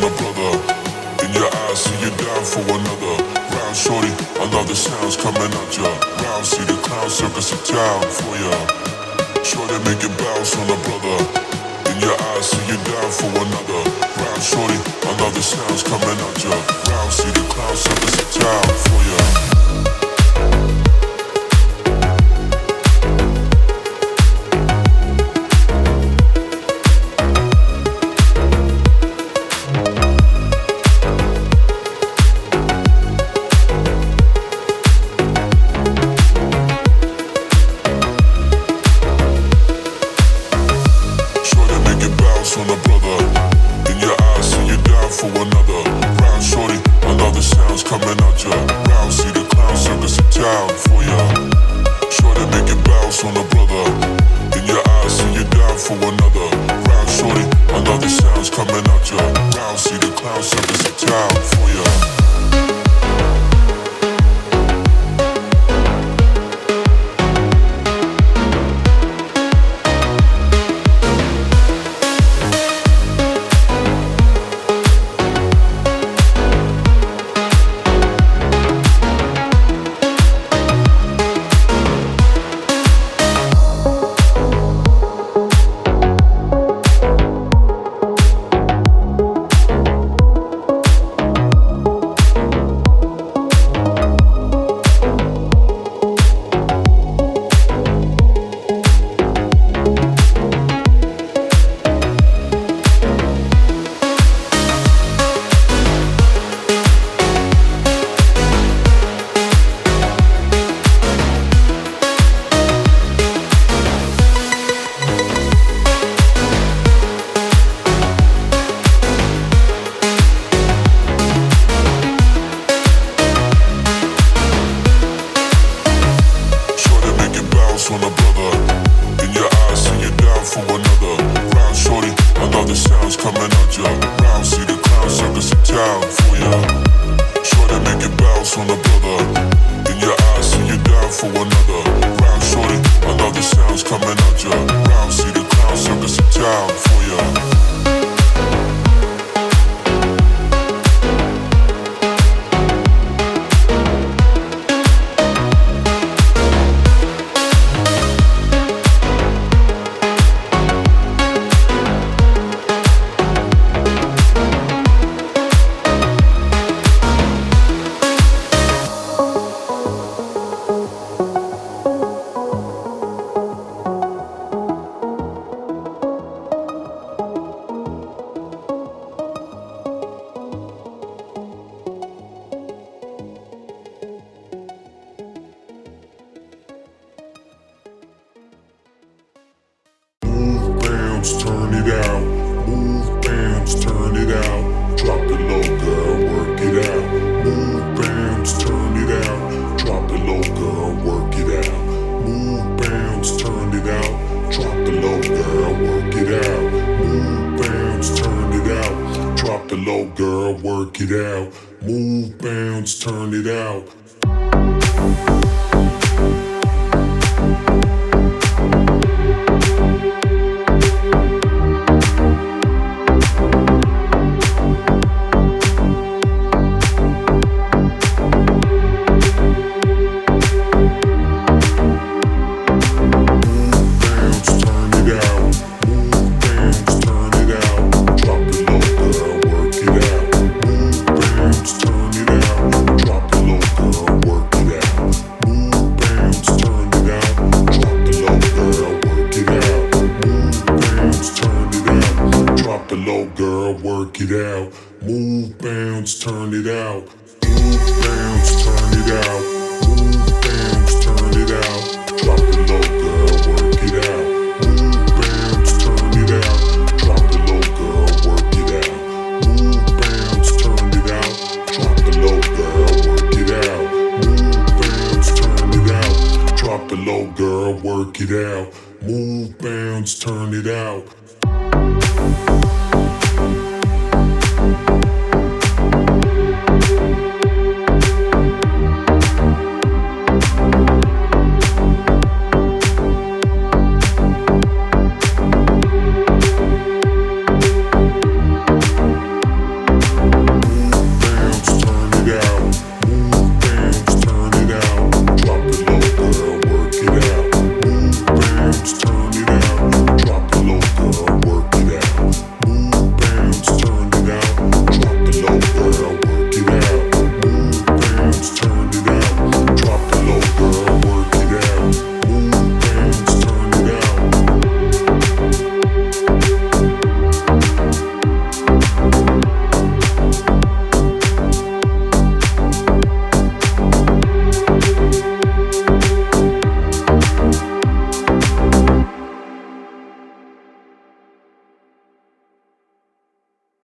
a brother. In your eyes, see you down for another. Round shorty, I love the sounds coming at ya. Round, see the clown circus of town for ya. Shorty, make it bounce on a brother. In your eyes, see you down for another. Round shorty, I love the sounds coming at ya. Round, see the clown circus of town for ya. On a brother, in your eyes, see you down for another. Round shorty, I love the sounds coming at ya. Round, see the clown circus of town for ya. Shorty, make it bounce on a brother. In your eyes, see you down for another. Round shorty, I love the sounds coming at ya. Round, see the clown circus of town for ya. On a brother, in your eyes, see you down for another. Round shorty, I love the sounds coming at ya. Round, see the clown circus of town for ya. Shorty, make it bounce on a brother. In your eyes, see you down for another. Round shorty, I love the sounds coming at ya. Round, see the clown circus of town for ya. Turn it out, move, bounce, turn it out. Drop it low, girl, work it out. Move, bounce, turn it out. Drop it low, girl, work it out. Move, bounce, turn it out. Drop it low, girl, work it out. Move, bounce, turn it out. Drop it low, girl, work it out. Move, bounce, turn it out. Work it out, move, bounce, turn it out. Move, bounce, turn it out. Move, bounce, turn it out. Drop it low, girl, work it out. Move, bounce, turn it out. Drop it low, girl, work it out. Move, bounce, turn it out. Drop it low, girl, work it out. Move, bounce, turn it out. Drop it low, girl, work it out. Move, bounce, turn it out.